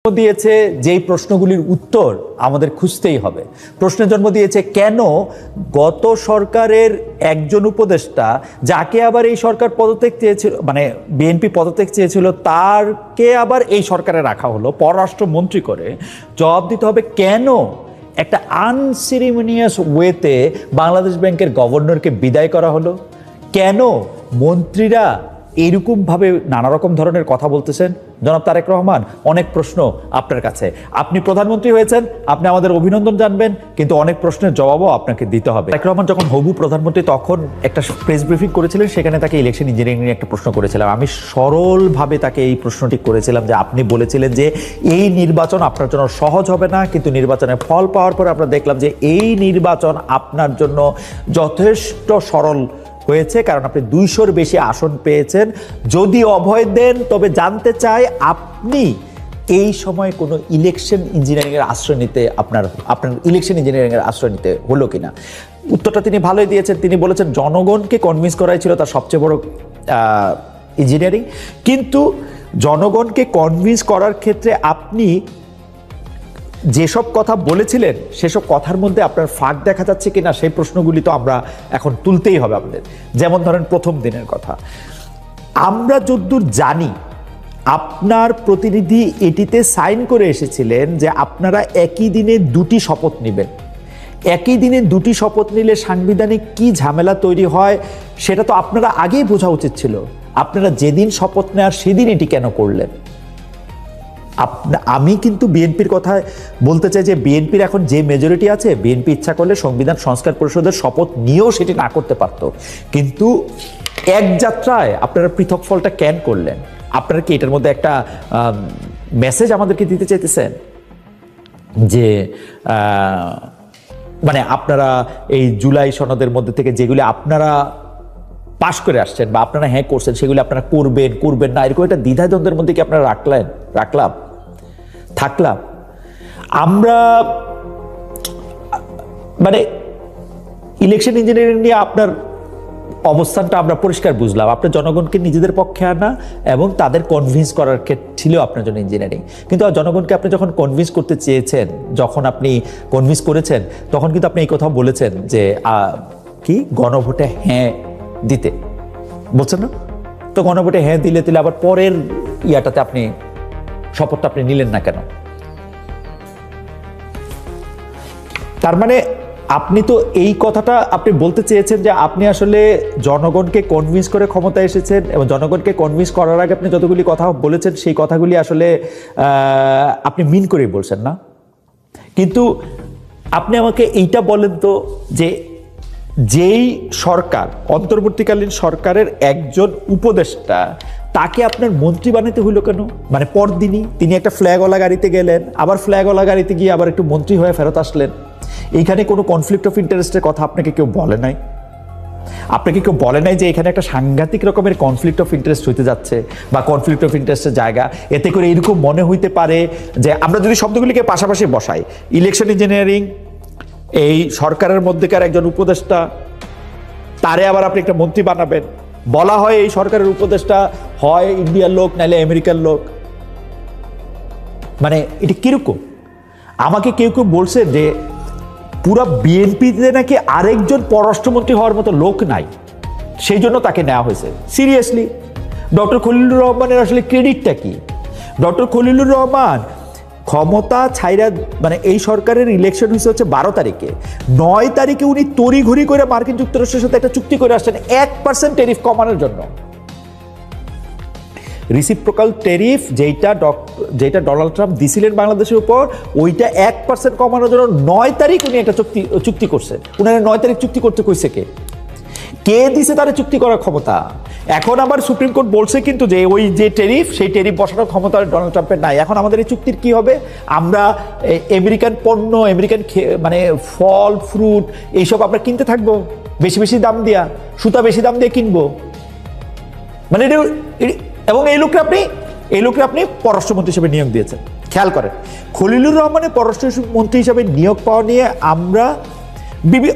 দিয়েছে যেই প্রশ্নগুলির উত্তর আমাদের খুঁজতেই হবে। প্রশ্নের জন্ম দিয়েছে কেন গত সরকারের একজন উপদেষ্টা যাকে আবার এই সরকার পদত্যাগ চেয়েছিল, মানে বিএনপি পদত্যাগ চেয়েছিল, তারকে আবার এই সরকারে রাখা হলো পররাষ্ট্রমন্ত্রী করে। জবাব দিতে হবে কেন একটা আনসেরিমনিয়াস ওয়েতে বাংলাদেশ ব্যাংকের গভর্নরকে বিদায় করা হলো, কেন মন্ত্রীরা এইরকমভাবে নানা রকম ধরনের কথা বলতেছেন। জনাব তারেক রহমান, অনেক প্রশ্ন আপনার কাছে। আপনি প্রধানমন্ত্রী হয়েছেন, আপনি আমাদের অভিনন্দন জানবেন, কিন্তু অনেক প্রশ্নের জবাবও আপনাকে দিতে হবে। তারেক রহমান যখন হবু প্রধানমন্ত্রী তখন একটা প্রেস ব্রিফিং করেছিলেন, সেখানে তাকে ইলেকশন ইঞ্জিনিয়ারিং নিয়ে একটা প্রশ্ন করেছিলাম। আমি সরলভাবে তাকে এই প্রশ্নটি করেছিলাম যে আপনি বলেছিলেন যে এই নির্বাচন আপনার জন্য সহজ হবে না, কিন্তু নির্বাচনের ফল পাওয়ার পরে আমরা দেখলাম যে এই নির্বাচন আপনার জন্য যথেষ্ট সরল হয়েছে, কারণ আপনি 200-র বেশি আসন পেয়েছেন। যদি অভয় দেন তবে জানতে চাই আপনি এই সময় কোনো ইলেকশন ইঞ্জিনিয়ারিংয়ের আশ্রয় নিতে আপনার ইলেকশন ইঞ্জিনিয়ারিংয়ের আশ্রয় নিতে হলো কিনা। উত্তরটা তিনি ভালোই দিয়েছেন। তিনি বলেছেন জনগণকে কনভিন্স করাই ছিল তার সবচেয়ে বড় ইঞ্জিনিয়ারিং, কিন্তু জনগণকে কনভিন্স করার ক্ষেত্রে আপনি যেসব কথা বলেছিলেন সেসব কথার মধ্যে আপনার ফাঁক দেখা যাচ্ছে কিনা সেই প্রশ্নগুলি তো আমরা এখন তুলতেই হবে আমাদের। যেমন ধরেন প্রথম দিনের কথা, আমরা যদ্দূর জানি আপনার প্রতিনিধি এটিতে সাইন করে এসেছিলেন যে আপনারা একই দিনে দুটি শপথ নেবেন। একই দিনে দুটি শপথ নিলে সাংবিধানিক কি ঝামেলা তৈরি হয় সেটা তো আপনারা আগেই বোঝা উচিত ছিল। আপনারা যেদিন শপথ নেওয়ার সেদিন এটি কেন করলেন? আমি কিন্তু বিএনপির কথা বলতে চাই যে বিএনপির এখন যে মেজরিটি আছে, বিএনপি ইচ্ছা করলে সংবিধান সংস্কার পরিষদের শপথ নিয়েও সেটি না করতে পারত, কিন্তু এক যাত্রায় আপনারা পৃথক ফলটা কেন করলেন? আপনারা কি এটার মধ্যে একটা মেসেজ আমাদেরকে দিতে চাইতেছেন যে মানে আপনারা এই জুলাই সনদের মধ্যে থেকে যেগুলি আপনারা পাশ করে আসছেন বা আপনারা হ্যাঁ করছেন সেগুলি আপনারা করবেন না, এরকম একটা দ্বিধাদ্বন্দ্বের মধ্যে কি আপনারা থাকলাম? আমরা মানে ইলেকশন ইঞ্জিনিয়ারিং নিয়ে আপনার অবস্থানটা আমরা পরিষ্কার বুঝলাম। আপনার জনগণকে নিজেদের পক্ষে আনা এবং তাদের কনভিন্স করার ক্ষেত্রে ছিল আপনার জন্য ইঞ্জিনিয়ারিং। কিন্তু জনগণকে আপনি যখন কনভিন্স করতে চেয়েছেন, যখন আপনি কনভিন্স করেছেন, তখন কিন্তু আপনি এই কথা বলেছেন যে কি গণভোটে হ্যাঁ দিতে বলছেন না? তো গণভোটে হ্যাঁ দিলে আবার পরের ইয়াটাতে আপনি শপথটা আপনি নিলেন না কেন? তার মানে আপনি তো এই কথাটা আপনি বলতে চেয়েছেন যে আপনি আসলে জনগণকে কনভিন্স করে ক্ষমতায় এসেছেন, এবং জনগণকে কনভিন্স করার আগে আপনি যতগুলি কথা বলেছেন সেই কথাগুলি আসলে আপনি মিন করেই বলছেন না। কিন্তু আপনি আমাকে এইটা বলেন তো যে যেই সরকার, অন্তর্বর্তীকালীন সরকারের একজন উপদেষ্টা, তাকে আপনার মন্ত্রী বানাতে হইল কেন? মানে পরদিনই তিনি একটা ফ্ল্যাগওয়ালা গাড়িতে গেলেন, আবার ফ্ল্যাগওয়ালা গাড়িতে গিয়ে আবার একটু মন্ত্রী হয়ে ফেরত আসলেন। এইখানে কোনো কনফ্লিক্ট অফ ইন্টারেস্টের কথা আপনাকে কেউ বলে নাই? আপনাকে কেউ বলে নাই যে এখানে একটা সাংঘাতিক রকমের কনফ্লিক্ট অফ ইন্টারেস্ট হইতে যাচ্ছে বা কনফ্লিক্ট অফ ইন্টারেস্টের জায়গা? এতে করে এরকম মনে হইতে পারে যে আমরা যদি শব্দগুলিকে পাশাপাশি বসাই, ইলেকশন ইঞ্জিনিয়ারিং, এই সরকারের মধ্যেকার একজন উপদেষ্টা, তারে আবার আপনি একটা মন্ত্রী বানাবেন, বলা হয় এই সরকারের উপদেষ্টা হয় ইন্ডিয়ার লোক নাইলে আমেরিকার লোক। মানে এটা কিরকম? আমাকে কেউ বলছে যে পুরো বিএনপিতে নাকি আরেকজন পররাষ্ট্রমন্ত্রী হওয়ার মতো লোক নাই, সেই জন্য তাকে নেওয়া হয়েছে। সিরিয়াসলি? ডক্টর খলিলুর রহমানের আসলে ক্রেডিটটা কি? ডক্টর খলিলুর রহমান ক্ষমতা ছাইরা, মানে এই সরকারের ইলেকশন হচ্ছে 12 তারিখে, 9 তারিখে উনি তড়িঘড়ি করে মার্কিন যুক্তরাষ্ট্রের সাথে একটা চুক্তি করে আসছেন 1% ট্যারিফ কমানোর জন্য। রিসিপ্রোকাল ট্যারিফ যেটা ডোনাল্ড ট্রাম্প দিছিলেন বাংলাদেশের উপর, ওইটা 1% কমানোর জন্য 9 তারিখ উনি একটা চুক্তি করছে। উনারা 9 তারিখ চুক্তি করতে কইছে কে দিছে তারা চুক্তি করার ক্ষমতা? এখন আবার সুপ্রিম কোর্ট বলছে কিন্তু যে ওই যে ট্যারিফ, সেই ট্যারিফ বসানোর ক্ষমতা ডোনাল্ড ট্রাম্পের নাই। এখন আমাদের এই চুক্তির কি হবে? আমরা আমেরিকান পণ্য, আমেরিকান মানে ফল ফ্রুট এইসব আমরা কিনতে থাকবো বেশি দাম দিয়া, সুতা বেশি দাম দিয়ে কিনবো। মানে এবং এই লোককে আপনি পররাষ্ট্রমন্ত্রী হিসেবে নিয়োগ দিয়েছেন। খেয়াল করেন, খলিলুর রহমানের পররাষ্ট্রমন্ত্রী হিসেবে নিয়োগ পাওয়া নিয়ে আমরা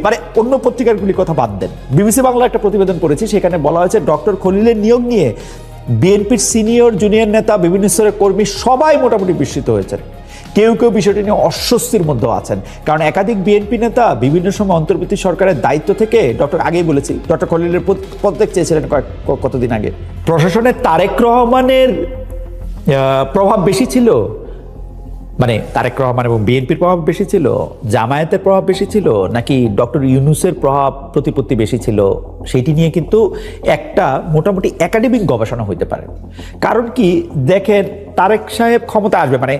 মানে অন্য পত্রিকারগুলির কথা বাদ দেন, বিবিসি বাংলা একটা প্রতিবেদন পড়েছি, সেখানে বলা হয়েছে ডক্টর খলিলের নিয়োগ নিয়ে বিএনপির সিনিয়র জুনিয়র নেতা, বিভিন্ন স্তরের কর্মী সবাই মোটামুটি বিস্মিত হয়েছেন। কেউ কেউ বিষয়টি নিয়ে অস্বস্তির মধ্যেও আছেন, কারণ একাধিক বিএনপি নেতা বিভিন্ন সময় অন্তর্বর্তী সরকারের দায়িত্ব থেকে আগেই বলেছি ডক্টর খলিলের পদত্যাগ চেয়েছিলেন কতদিন আগে। প্রশাসনে তারেক রহমানের প্রভাব বেশি ছিল, মানে তারেক রহমান এবং বিএনপির প্রভাব বেশি ছিল, জামায়াতের প্রভাব বেশি ছিল, নাকি ডক্টর ইউনূসের প্রভাব প্রতিপত্তি বেশি ছিল, সেটি নিয়ে কিন্তু একটা মোটামুটি একাডেমিক গবেষণা হইতে পারে। কারণ কি দেখেন, তারেক সাহেব ক্ষমতা আসবে, মানে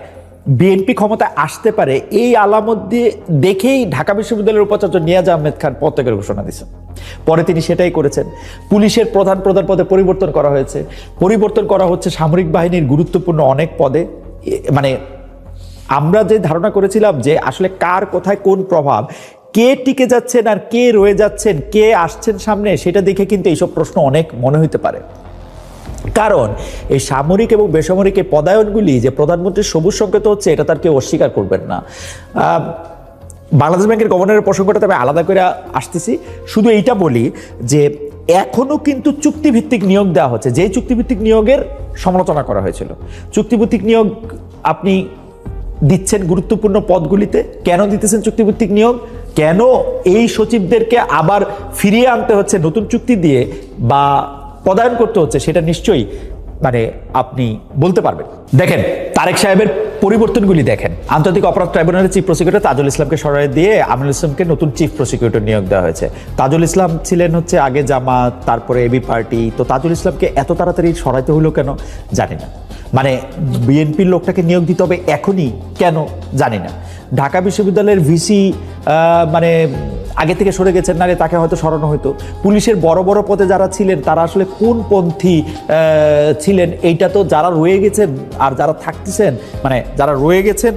বিএনপি ক্ষমতায় আসতে পারে, এই আলামত দিয়ে দেখেই ঢাকা বিশ্ববিদ্যালয়ের উপাচার্য নিয়াজ আহমেদ খান পদত্যাগের ঘোষণা দিয়েছেন। পরে তিনি সেটাই করেছেন। পুলিশের প্রধান পদে পরিবর্তন করা হয়েছে, পরিবর্তন করা হচ্ছে সামরিক বাহিনীর গুরুত্বপূর্ণ অনেক পদে। মানে আমরা যে ধারণা করেছিলাম যে আসলে কার কোথায় কোন প্রভাব, কে টিকে যাচ্ছেন আর কে রয়ে যাচ্ছেন, কে আসছেন সামনে, সেটা দেখে কিন্তু এইসব প্রশ্ন অনেক মনে হতে পারে। কারণ এই সামরিক এবং বেসামরিক এই পদায়নগুলি যে প্রধানমন্ত্রীর সবুজ সংকেত হচ্ছে, এটা তার কেউ অস্বীকার করবেন না। বাংলাদেশ ব্যাংকের গভর্নরের প্রসঙ্গটা তবে আলাদা করে আসতেছি, শুধু এইটা বলি যে এখনো কিন্তু চুক্তিভিত্তিক নিয়োগ দেওয়া হচ্ছে, যে চুক্তিভিত্তিক নিয়োগের সমালোচনা করা হয়েছিল। চুক্তিভিত্তিক নিয়োগ আপনি দিচ্ছেন গুরুত্বপূর্ণ পদগুলিতে, কেন দিতেছেন চুক্তিভিত্তিক নিয়োগ? কেন এই সচিবদেরকে আবার ফিরিয়ে আনতে হচ্ছে নতুন চুক্তি দিয়ে বা পদায়ন করতে হচ্ছে, সেটা নিশ্চয়ই মানে আপনি বলতে পারবেন। দেখেন তারেক সাহেবের পরিবর্তনগুলি দেখেন। আন্তর্জাতিক অপরাধ ট্রাইব্যুনালের চিফ প্রসিকিউটর তাজুল ইসলামকে সরাই দিয়ে আমিনুল ইসলামকে নতুন চিফ প্রসিকিউটর নিয়োগ দেওয়া হয়েছে। তাজুল ইসলাম ছিলেন হচ্ছে আগে জামাত, তারপরে এবি পার্টি। তো তাজুল ইসলামকে এত তাড়াতাড়ি সরাইতে হলো কেন জানি না, মানে বিএনপির লোকটাকে নিয়োগ দিতে হবে এখনই কেন জানি না। ঢাকা বিশ্ববিদ্যালয়ের ভিসি মানে আগে থেকে সরে গেছেন, নারে তাকে হয়তো সরানো হতো। পুলিশের বড় বড় পদে যারা ছিলেন তারা আসলে কোন পন্থী ছিলেন, এইটা তো যারা রয়ে গেছেন আর যারা থাকতেছেন, মানে যারা রয়ে গেছেন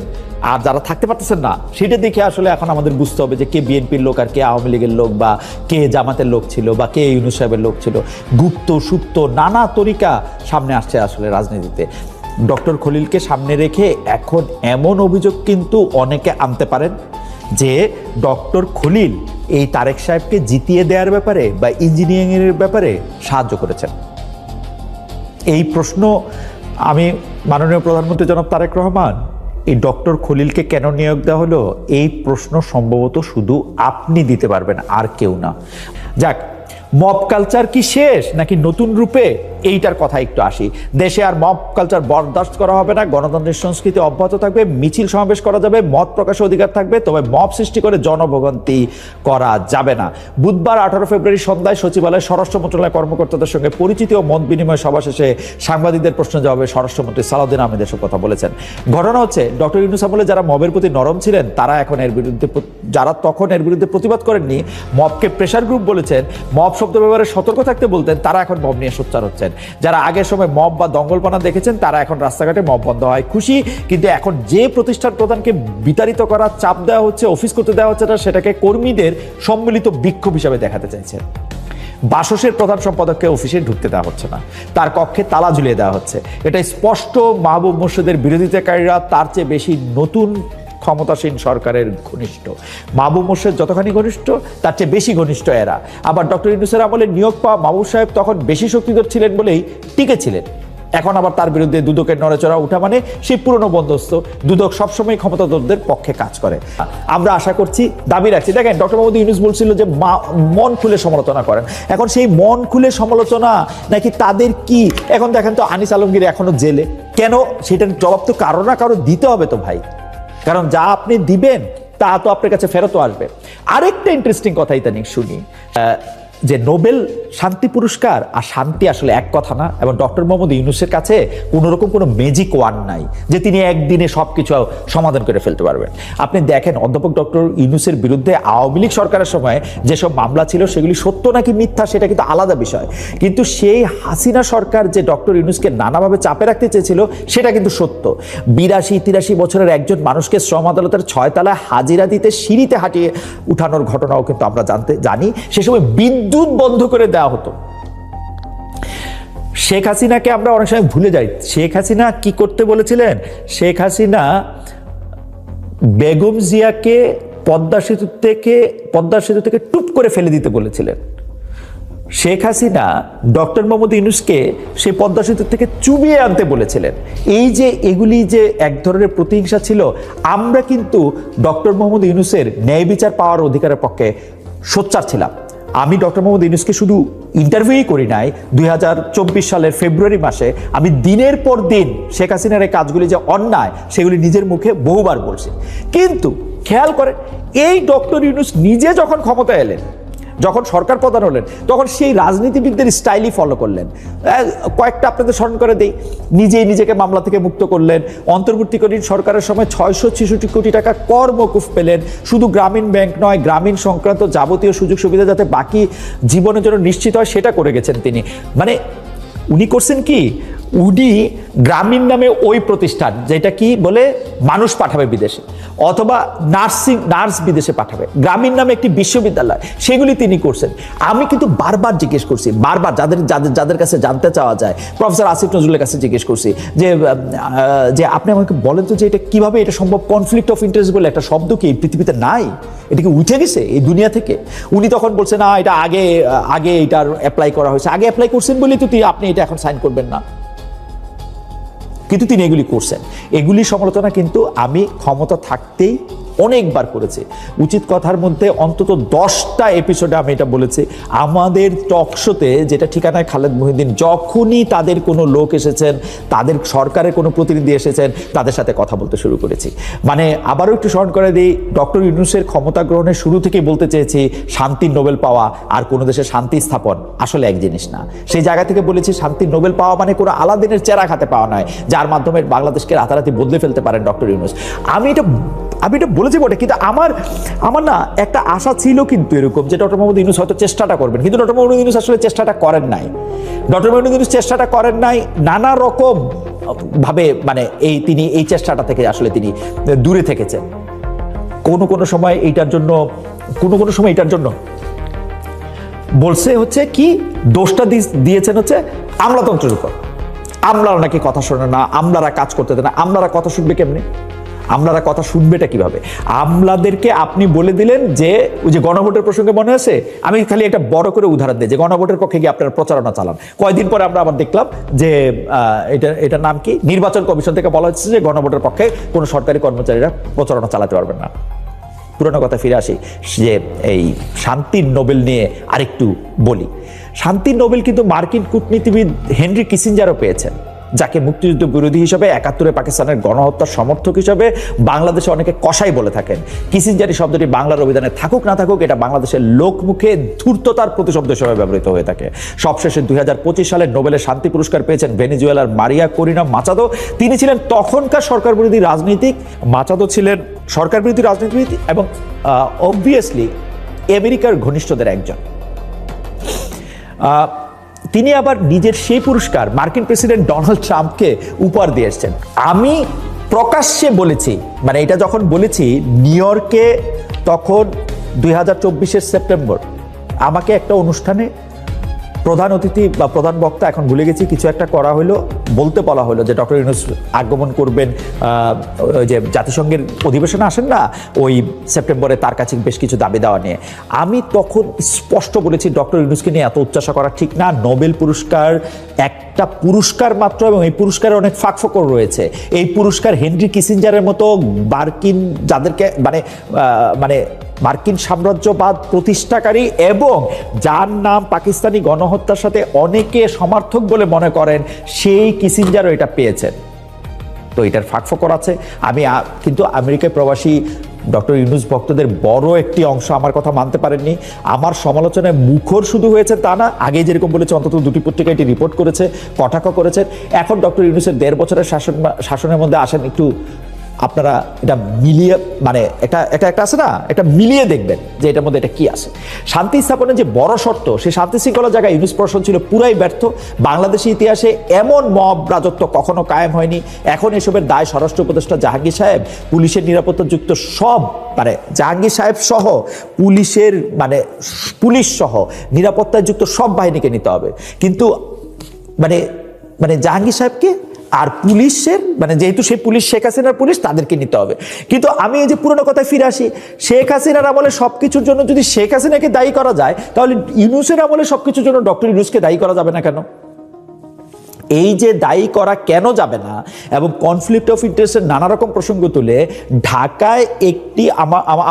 আর যারা থাকতে পারতেছেন না, সেটা দেখে আসলে এখন আমাদের বুঝতে হবে যে কে বিএনপির লোক আর কে আওয়ামী লীগের লোক, বা কে জামাতের লোক ছিল, বা কে ইউনূস সাহেবের লোক ছিল। গুপ্ত সুপ্ত নানা তরিকা সামনে আসছে আসলে রাজনীতিতে। ডক্টর খলিলকে সামনে রেখে এখন এমন অভিযোগ কিন্তু অনেকে আনতে পারেন যে ডক্টর খলিল এই তারেক সাহেবকে জিতিয়ে দেওয়ার ব্যাপারে বা ইঞ্জিনিয়ারিংয়ের ব্যাপারে সাহায্য করেছেন। এই প্রশ্ন আমি মাননীয় প্রধানমন্ত্রী জনাব তারেক রহমান, এই ডক্টর খলিলকে কেন নিয়োগ দেওয়া হলো, এই প্রশ্ন সম্ভবত শুধু আপনি দিতে পারবেন, আর কেউ না। যাক, মব কালচার কি শেষ নাকি নতুন রূপে, এইটার কথা একটু আসি। দেশে আর মব কালচার বরদাস্ত করা হবে না, গণতন্ত্রের সংস্কৃতি অব্যাহত থাকবে, মিছিল সমাবেশ করা যাবে, মত প্রকাশের অধিকার থাকবে, তবে মব সৃষ্টি করে জনভোগান্তি করা যাবে না। বুধবার 18 ফেব্রুয়ারি সন্ধ্যায় সচিবালয়ে স্বরাষ্ট্র মন্ত্রণালয়ের কর্মকর্তাদের সঙ্গে পরিচিতি ও মত বিনিময় সভা শেষে সাংবাদিকদের প্রশ্ন জবাবে স্বরাষ্ট্রমন্ত্রী সালাউদ্দিন আহমেদ এসব কথা বলেছেন। ঘটনা হচ্ছে ডক্টর ইউনূস আমলে যারা মবের প্রতি নরম ছিলেন তারা এখন এর বিরুদ্ধে, যারা তখন এর বিরুদ্ধে প্রতিবাদ করেননি, মবকে প্রেশার গ্রুপ বলেছেন, মব শব্দ ব্যবহারে সতর্ক থাকতে বলতেন, তারা এখন মব নিয়ে সোচ্চার হচ্ছেন। যারা আগের সময় মব বা দঙ্গলপানা দেখেছেন তারা এখন রাস্তাঘাটে মব বন্ধ হয় খুশি, কিন্তু এখন যে প্রতিষ্ঠান প্রধানকে বিতাড়িত করা, চাপ দেওয়া হচ্ছে, অফিস করতে দেওয়া হচ্ছে না, সেটাকে কর্মীদের সম্মিলিত বিক্ষোভ হিসাবে দেখাতে চাইছেন। বাসসের প্রধান সম্পাদককে অফিসে ঢুকতে দেওয়া হচ্ছে না, তার কক্ষে তালা ঝুলিয়ে দেওয়া হচ্ছে। এটা স্পষ্ট মাহবুব মোর্শেদের বিরোধিতাকারীরা তার চেয়ে বেশি নতুন ক্ষমতাসীন সরকারের ঘনিষ্ঠ। মাহবুব মোর্শেদ যতখানি ঘনিষ্ঠ, তার চেয়ে বেশি ঘনিষ্ঠ এরা। আবার ডক্টর ইউনূসের আমলে নিয়োগ পাওয়া মাহবুব সাহেব তখন বেশি শক্তিধর ছিলেন বলেই টিকে ছিলেন। এখন আবার তার বিরুদ্ধে দুদকের নড়েচড়া উঠা মানে সেই পুরনো বন্দোবস্ত। দুদক সবসময় ক্ষমতাধরদের পক্ষে কাজ করে। আমরা আশা করছি, দাবি রাখছি, দেখেন ডক্টর মোহাম্মদ ইউনূস বলছিল যে মন খুলে সমালোচনা করেন। এখন সেই মন খুলে সমালোচনা নাকি তাদের কি, এখন দেখেন তো আনিস আলমগীর এখনো জেলে কেন, সেটার জবাব তো কারো না কারো দিতে হবে তো ভাই, কারণ যা আপনি দিবেন তা তো আপনার কাছে ফেরতও আসবে। আরেকটা ইন্টারেস্টিং কথা ইদানিং শুনি যে নোবেল শান্তি পুরস্কার আর শান্তি আসলে এক কথা না, এবং ডক্টর মোহাম্মদ ইউনূসের কাছে কোনোরকম কোনো ম্যাজিক ওয়ান নাই যে তিনি একদিনে সব কিছু সমাধান করে ফেলতে পারবেন। আপনি দেখেন অধ্যাপক ডক্টর ইউনূসের বিরুদ্ধে আওয়ামী লীগ সরকারের সময় যেসব মামলা ছিল সেগুলি সত্য নাকি মিথ্যা সেটা কিন্তু আলাদা বিষয়, কিন্তু সেই হাসিনা সরকার যে ডক্টর ইউনূসকে নানাভাবে চাপে রাখতে চেয়েছিল সেটা কিন্তু সত্য। 82-83 বছরের একজন মানুষকে শ্রম আদালতের 6 তলায় হাজিরা দিতে সিঁড়িতে হাঁটিয়ে উঠানোর ঘটনাও কিন্তু আমরা জানি। সে সময় বিদ্যুৎ বন্ধ করে দেওয়া হতো। শেখ হাসিনাকে আমরা অনেক সময় ভুলে যাই। শেখ হাসিনা কি করতে বলেছিলেন? শেখ হাসিনা বেগম জিয়াকে পদ্মা সেতু থেকে টুপ করে ফেলে দিতে বলেছিলেন। শেখ হাসিনা ডক্টর মোহাম্মদ ইউনূসকে সেই পদ্মা সেতু থেকে চুবিয়ে আনতে বলেছিলেন। এই যে এগুলি যে এক ধরনের প্রতিহিংসা ছিল, আমরা কিন্তু ডক্টর মোহাম্মদ ইউনূসের ন্যায় বিচার পাওয়ার অধিকারের পক্ষে সোচ্চার ছিলাম। আমি ডক্টর মোহাম্মদ ইউনূসকে শুধু ইন্টারভিউই করি নাই, 2024 সালের ফেব্রুয়ারি মাসে আমি দিনের পর দিন শেখ হাসিনার এই কাজগুলি যে অন্যায় সেগুলি নিজের মুখে বহুবার বলছি। কিন্তু খেয়াল করেন, এই ডক্টর ইউনূস নিজে যখন ক্ষমতায় এলেন, যখন সরকার প্রধান হলেন, তখন সেই রাজনীতিবিদদের স্টাইলই ফলো করলেন। কয়েকটা আপনাদের স্মরণ করে দেই। নিজেকে মামলা থেকে মুক্ত করলেন, অন্তর্বর্তীকালীন সরকারের সময় 666 কোটি টাকা কর মকুফ পেলেন। শুধু গ্রামীণ ব্যাংক নয়, গ্রামীণ সংক্রান্ত যাবতীয় সুযোগ সুবিধা যাতে বাকি জীবনের জন্য নিশ্চিত হয় সেটা করে গেছেন তিনি। মানে উনি করছেন কি, উনি গ্রামীণ নামে ওই প্রতিষ্ঠান যেটা কি বলে মানুষ পাঠাবে বিদেশে, অথবা নার্স বিদেশে পাঠাবে, গ্রামীণ নামে একটি বিশ্ববিদ্যালয়, সেগুলি তিনি করছেন। আমি কিন্তু বারবার জিজ্ঞেস করছি, বারবার যাদের কাছে জানতে চাওয়া যায়, প্রফেসর আসিফ নজরুলের কাছে জিজ্ঞেস করছি যে আপনি আমাকে বলেন তো যে এটা কিভাবে এটা সম্ভব, কনফ্লিক্ট অফ ইন্টারেস্ট বলে একটা শব্দ কি এই পৃথিবীতে নাই, এটা কি উঠে গেছে এই দুনিয়া থেকে? উনি তখন বলছে না, এটা আগে এটার অ্যাপ্লাই করা হয়েছে, আগে অ্যাপ্লাই করছেন বলেই তো আপনি এটা এখন সাইন করবেন না। কিন্তু তিনি এগুলি করছেন। এগুলি সমালোচনা কিন্তু আমি ক্ষমতা থাকতেই অনেকবার করেছি। উচিত কথার মধ্যে অন্তত 10টা এপিসোডে আমি এটা বলেছি। আমাদের টকশোতে, যেটা ঠিকানায় খালেদ মহিউদ্দিন, যখনই তাদের কোনো লোক এসেছেন, তাদের সরকারের কোনো প্রতিনিধি এসেছেন, তাদের সাথে কথা বলতে শুরু করেছি। মানে আবারও একটু স্মরণ করে দিই, ডক্টর ইউনূসের ক্ষমতা গ্রহণের শুরু থেকেই বলতে চেয়েছি শান্তির নোবেল পাওয়া আর কোনো দেশের শান্তি স্থাপন আসলে এক জিনিস না। সেই জায়গা থেকে বলেছি শান্তির নোবেল পাওয়া মানে কোনো আলাদিনের চেরা খাতে পাওয়া নয়, যার মাধ্যমে বাংলাদেশকে রাতারাতি বদলে ফেলতে পারেন ডক্টর ইউনূস। আমি এটা বলেছি বটে, কিন্তু আমার না একটা আশা ছিল কিন্তু এরকম যে ডক্টর মোহাম্মদ ইউনূস হয়তো চেষ্টাটা করবেন, কিন্তু ডক্টর মোহাম্মদ ইউনূস আসলে চেষ্টাটা করেন নাই। ডক্টর মোহাম্মদ ইউনূস চেষ্টাটা করেন নাই নানা রকম ভাবে, মানে তিনি এই চেষ্টাটা থেকে আসলে তিনি দূরে থেকেছেন। কোনো সময় এইটার জন্য বলছে হচ্ছে কি, দোষটা দিয়েছেন হচ্ছে আমলাতন্ত্রের উপর। আমলারা নাকি কথা শোনে না, আমলারা কাজ করতে দেয় না। আমলারা কথা শুনবে কেমনি? আমলারা কথা শুনবেটা কিভাবে? আমলাদেরকে আপনি বলে দিলেন যে ওই যে গণভোটের প্রসঙ্গে মনে আছে, আমি খালি একটা বড় করে উদাহরণ দিই যে গণভোটের পক্ষে গিয়ে আপনারা প্রচারণা চালান। কয়েকদিন পরে আমরা আবার দেখলাম যে এটার নাম কি, নির্বাচন কমিশন থেকে বলা হচ্ছে যে গণভোটের পক্ষে কোনো সরকারি কর্মচারীরা প্রচারণা চালাতে পারবেন না। পুরোনো কথা ফিরে আসি, যে এই শান্তির নোবেল নিয়ে আরেকটু বলি। শান্তির নোবেল কিন্তু মার্কিন কূটনীতিবিদ হেনরি কিসিঞ্জারও পেয়েছেন, যাকে মুক্তিযুদ্ধ বিরোধী হিসেবে, 71-এ পাকিস্তানের গণহত্যার সমর্থক হিসেবে বাংলাদেশে অনেকে কসাই বলে থাকেন। কিসিঞ্জারি শব্দটি বাংলার অভিধানে থাকুক না থাকুক, এটা বাংলাদেশের লোকমুখে ধূর্ততার প্রতিশব্দ হিসেবে ব্যবহৃত হয়ে থাকে। সবশেষে 2025 সালে নোবেলের শান্তি পুরস্কার পেয়েছেন ভেনেজুয়েলার মারিয়া করিনা মাচাদো। তিনি ছিলেন তখনকার সরকার বিরোধী রাজনীতিক। মাচাদো ছিলেন সরকার বিরোধী রাজনীতিবিদ এবং অবভিয়াসলি আমেরিকার ঘনিষ্ঠদের একজন। তিনি আবার নিজের সেই পুরস্কার মার্কিন প্রেসিডেন্ট ডোনাল্ড ট্রাম্পকে উপহার দিয়ে এসেছেন। আমি প্রকাশ্যে বলেছি, মানে এটা যখন বলেছি নিউ ইয়র্কে, তখন 2024-এর সেপ্টেম্বর, আমাকে একটা অনুষ্ঠানে প্রধান অতিথি বা প্রধান বক্তা, এখন ভুলে গেছি, কিছু একটা করা হলো, বলতে বলা হলো যে ডক্টর ইউনূস আগমন করবেন, ওই যে জাতিসংঘের অধিবেশনে আসেন না ওই সেপ্টেম্বরে, তার কাছে বেশ কিছু দাবি দেওয়া নিয়ে। আমি তখন স্পষ্ট বলেছি মাত্র ইউনূসকে নিয়ে এত উচ্চাসা করা ঠিক না। নোবেল পুরস্কার একটা পুরস্কার মাত্র, এবং এই পুরস্কারে অনেক ফাঁকফোকর রয়েছে। এই পুরস্কার হেনরি কিসিঞ্জারের মতো মার্কিন, যাদেরকে মানে মার্কিন সাম্রাজ্যবাদ প্রতিষ্ঠাকারী এবং যার নাম পাকিস্তানি গণহত্যার সাথে অনেকে সমর্থক বলে মনে করেন, সেই কিসিঞ্জারও এটা পেয়েছেন। তো এটার ফাঁকফোকর আছে। আমি কিন্তু আমেরিকায় প্রবাসী ডক্টর ইউনূস ভক্তদের বড় একটি অংশ আমার কথা মানতে পারেননি। আমার সমালোচনায় মুখর শুধু হয়েছে তা না, আগে যেরকম বলেছে অন্তত 2টি পত্রিকা এটি রিপোর্ট করেছে, কটাক্ষ করেছেন। এখন ডক্টর ইউনূসের 1.5 বছরের শাসনের মধ্যে আসেন, একটু আপনারা এটা মিলিয়ে, মানে একটা আছে না, এটা মিলিয়ে দেখবেন যে এটার মধ্যে এটা কি আছে। শান্তি স্থাপনের যে বড় শর্ত, সেই শান্তি শৃঙ্খলার জায়গায় ইউনূস প্রশাসন ছিল পুরাই ব্যর্থ। বাংলাদেশের ইতিহাসে এমন মব রাজত্ব কখনো কায়েম হয়নি। এখন এসবের দায় স্বরাষ্ট্র উপদেষ্টা জাহাঙ্গীর সাহেব, পুলিশের নিরাপত্তাযুক্ত সব, মানে জাহাঙ্গীর সাহেব সহ পুলিশের, মানে পুলিশ সহ নিরাপত্তাযুক্ত সব বাহিনীকে নিতে হবে। কিন্তু মানে জাহাঙ্গীর সাহেবকে আর পুলিশের মানে যেহেতু সেই পুলিশ শেখ হাসিনার পুলিশ, তাদেরকে নিতে হবে। কিন্তু আমি এই যে পুরোনো কথায় ফিরে আসি, শেখ হাসিনার আমলে সবকিছুর জন্য যদি শেখ হাসিনাকে দায়ী করা যায়, তাহলে ইউনূসের আমলে সবকিছুর জন্য ডক্টর ইউনূসকে দায়ী করা যাবে না কেন? এই যে দায়ী করা কেন যাবে না এবং কনফ্লিক্ট অফ ইন্টারেস্টের নানা রকম প্রসঙ্গ তুলে ঢাকায় একটি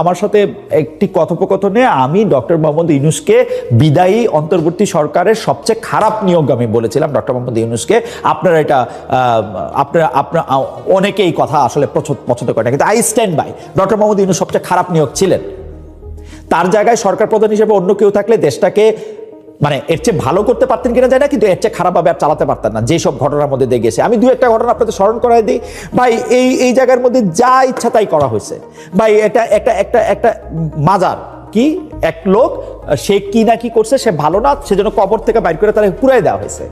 আমার সাথে একটি কথোপকথনে আমি ডক্টর মোহাম্মদ ইউনূসকে বিদায়ী অন্তর্বর্তী সরকারের সবচেয়ে খারাপ নিয়োগ আমি বলেছিলাম ডক্টর মোহাম্মদ ইউনূসকে। আপনারা এটা আপনারা অনেকেই কথা আসলে পছন্দ করে না, কিন্তু I stand by, doctor Mohammad Yunus সবচেয়ে খারাপ নিয়োগ ছিলেন। তার জায়গায় সরকার প্রধান হিসেবে অন্য কেউ থাকলে দেশটাকে মানে এর চেয়ে ভালো করতে পারতেন কিনা যায় না, কিন্তু এর চেয়ে খারাপভাবে আর চালাতে পারতেন না যেসব ঘটনার মধ্যে দিয়ে গেছে। আমি দু একটা ঘটনা আপনাদের স্মরণ করাই দিই ভাই। এই জায়গার মধ্যে যা ইচ্ছা তাই করা হয়েছে ভাই। এটা একটা একটা একটা মাজার কি এক লোক, সে কি না কি করছে, সে ভালো না, সেজন্য কবর থেকে বাইর করে তারা পুরাই দেওয়া হয়েছে।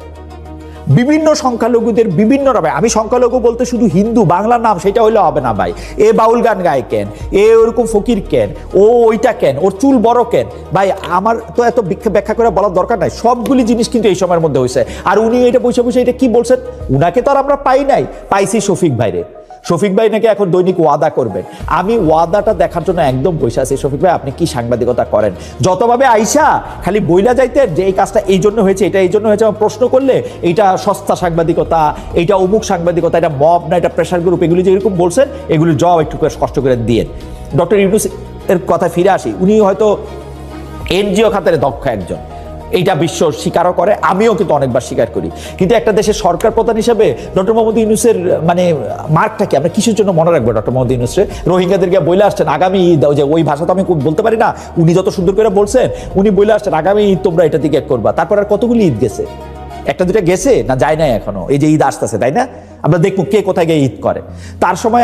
বিভিন্ন সংখ্যালঘুদের বিভিন্ন রকম, আমি সংখ্যালঘু বলতে শুধু হিন্দু বাংলা নাম সেটা হইলে হবে না ভাই। এ বাউল গান গায় কেন, এ ওরকম ফকির কেন, ও ওইটা কেন, ওর চুল বড় কেন, ভাই আমার তো এত ব্যাখ্যা করে বলার দরকার নাই। সবগুলি জিনিস কিন্তু এই সময়ের মধ্যে হয়েছে। আর উনি এটা বসে এটা কি বলছেন, উনাকে তো আর আমরা পাই নাই, পাইছি শফিক ভাইরে। শফিক ভাই নাকি এখন দৈনিক ওয়াদা করবেন। আমি ওয়াদাটা দেখার জন্য একদম বসে আছি। শফিক ভাই আপনি কি সাংবাদিকতা করেন, যতভাবে আইসা খালি বইলা যাইতেন যে এই কাজটা এই জন্য হয়েছে, এটা এই জন্য হয়েছে, প্রশ্ন করলে এইটা সস্তা সাংবাদিকতা, এইটা অমুক সাংবাদিকতা, এটা মব না, এটা প্রেশার গ্রুপ, এগুলি যে এরকম বলছেন, এগুলির জবাব একটু কষ্ট করে দিয়ে। ডক্টর ইউনূস এর কথা ফিরে আসি, উনি হয়তো এনজিও খাতের দক্ষ একজন, এইটা বিশ্ব স্বীকারও করে, আমিও কিন্তু অনেকবার স্বীকার করি। কিন্তু একটা দেশের সরকার প্রধান হিসেবে ডক্টর মোহাম্মদ ইউনূসের মানে মার্কটাকে আমরা কিসের জন্য মনে রাখবো? ডক্টর মোহাম্মদ ইউনূসের রোহিঙ্গাদেরকে বলে আসছেন আগামী ঈদ, যে ওই ভাষা তো আমি বলতে পারি না, উনি যত সুন্দর করে বলছেন, উনি বলে আসছেন আগামী ঈদ তোমরা এটা দিকে করবা। তারপর আর কতগুলি ঈদ গেছে, একটা দুটা গেছে না, যায় নাই এখনো। এই যে ঈদ আসতেছে, তাই না, আমরা দেখবো কে কোথায় গিয়ে ঈদ করে। তার সময়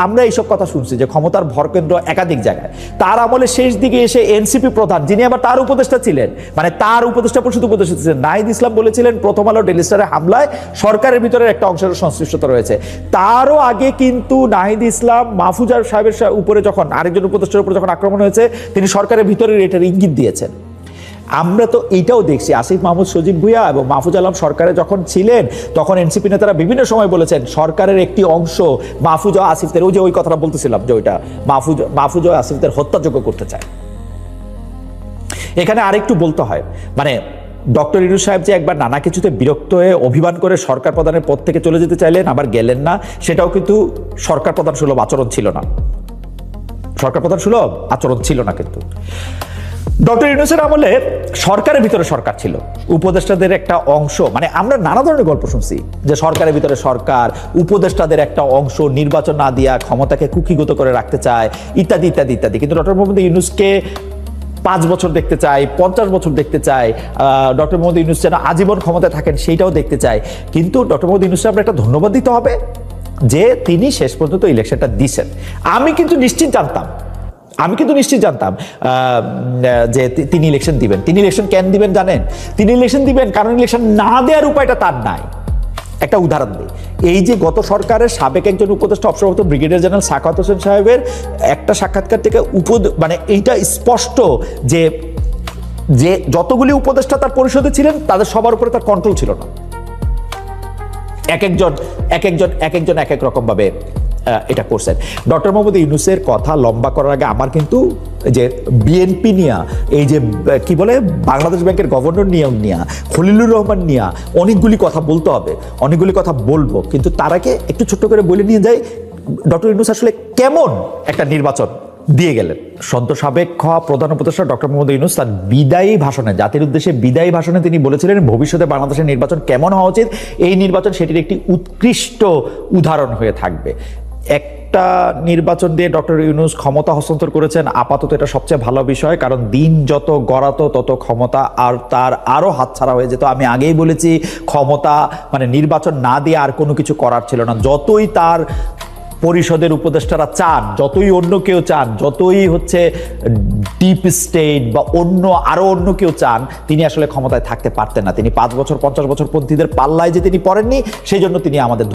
আমরা এইসব কথা শুনছি যে ক্ষমতার ভরকেন্দ্র একাধিক জায়গায়। তার আমলে শেষ দিকে এসে এনসিপি প্রধান, যিনি আবার তার উপদেষ্টা ছিলেন, মানে তার উপদেষ্টা পরিষদ উপদেষ্টা ছিলেন, নাহিদ ইসলাম বলেছিলেন প্রথম আলো ডেইলি স্টারের হামলায় সরকারের ভিতরে একটা অংশের সংশ্লিষ্টতা রয়েছে। তারও আগে কিন্তু নাহিদ ইসলাম মাহফুজা সাহেবের উপরে যখন আরেকজন উপদেষ্টার উপরে যখন আক্রমণ হয়েছে, তিনি সরকারের ভিতরে এটার ইঙ্গিত দিয়েছেন। আমরা তো এইটাও দেখছি, আসিফ মাহমুদ সজীব ভুঁইয়া এবং মাহফুজ আলম সরকারে যখন ছিলেন, তখন এনসিপি নেতারা বিভিন্ন সময় বলেছেন সরকারের একটি অংশ মাহফুজ ও আসিফদের, ওই যে ওই কথাটা বলতেছিলাম যে ওইটা মাহফুজ ও আসিফদের হত্যাযোগ্য করতে চায়। এখানে আরেকটু বলতে হয়, মানে ডক্টর ইউনূস সাহেব যে একবার নানা কিছুতে বিরক্ত হয়ে অভিমান করে সরকার প্রধানের পদ থেকে চলে যেতে চাইলেন, আবার গেলেন না, সেটাও কিন্তু সরকার প্রধান সুলভ আচরণ ছিল না। সরকার প্রধান সুলভ আচরণ ছিল না। কিন্তু ডক্টর ইউনূসের আমলে সরকারের ভিতরে সরকার ছিল, উপদেষ্টাদের একটা অংশ, মানে আমরা নানা ধরনের গল্প শুনছি যে সরকারের ভিতরে সরকার, উপদেষ্টাদের একটা অংশ নির্বাচন না দিয়া ক্ষমতাকে কুক্ষিগত করে রাখতে চায়, ইত্যাদি ইত্যাদি ইত্যাদি। কিন্তু ডক্টর মোহাম্মদ ইউনূসকে 5 বছর দেখতে চাই, 50 বছর দেখতে চাই, ডক্টর মোহাম্মদ ইউনূস যেন আজীবন ক্ষমতায় থাকেন সেইটাও দেখতে চাই। কিন্তু ডক্টর মোহাম্মদ ইউনূসকে আমরা একটা ধন্যবাদ দিতে হবে যে তিনি শেষ পর্যন্ত ইলেকশনটা দিছেন। আমি কিন্তু নিশ্চিত জানতাম যে তিনি ইলেকশন দিবেন। তিনি ইলেকশন কেন দিবেন জানেন? তিনি ইলেকশন দিবেন কারণ ইলেকশন না দেওয়ার উপায়টা তার নাই। একটা উদাহরণ দিই, এই যে গত সরকারের সাবেক একজন উপদেষ্টা অবসরপ্রাপ্ত ব্রিগেডিয়ার জেনারেল সাখাওয়াত হোসেন সাহেবের একটা সাক্ষাৎকার থেকে মানে এইটা স্পষ্ট যে যতগুলি উপদেষ্টা তার পরিষদে ছিলেন তাদের সবার উপরে তার কন্ট্রোল ছিল না। এক একজন এক এক রকম ভাবে এটা করছেন। ডক্টর মোহাম্মদ ইউনূসের কথা লম্বা করার আগে আমার কিন্তু যে বিএনপি নিয়া, এই যে কি বলে বাংলাদেশ ব্যাংকের গভর্নর নিয়োগ নিয়া, খলিলুর রহমান নিয়া অনেকগুলি কথা বলতে হবে, অনেকগুলি কথা বলবো। কিন্তু তার আগে একটু ছোট্ট করে বলে নিয়ে যাই ডক্টর ইউনূস আসলে কেমন একটা নির্বাচন দিয়ে গেলেন। সদ্য সাবেক প্রধান উপদেষ্টা ডক্টর মোহাম্মদ ইউনূস তার বিদায়ী ভাষণে, জাতির উদ্দেশ্যে বিদায়ী ভাষণে তিনি বলেছিলেন ভবিষ্যতে বাংলাদেশের নির্বাচন কেমন হওয়া উচিত, এই নির্বাচন সেটির একটি উৎকৃষ্ট উদাহরণ হয়ে থাকবে। একটা নির্বাচন দিয়ে ডক্টর ইউনূস ক্ষমতা হস্তান্তর করেছেন, আপাতত এটা সবচেয়ে ভালো বিষয়, কারণ দিন যত গড়াতো তত ক্ষমতা আর তার আরো হাতছাড়া হয়ে যেত। আমি আগেই বলেছি ক্ষমতা মানে নির্বাচন না দিয়ে আর কোনো কিছু করার ছিল না। যতই তার পরিষদের উপদেষ্টারা চান, যতই অন্য কেউ চান, যতই হচ্ছে ডিপ স্টেট বা অন্য কেউ চান, তিনি আসলে ক্ষমতায় থাকতে পারতেন না। তিনি 5 বছর 50 বছর পন্থীদের পাল্লায় যে তিনি পড়েননি, সেই জন্য তিনি আমাদের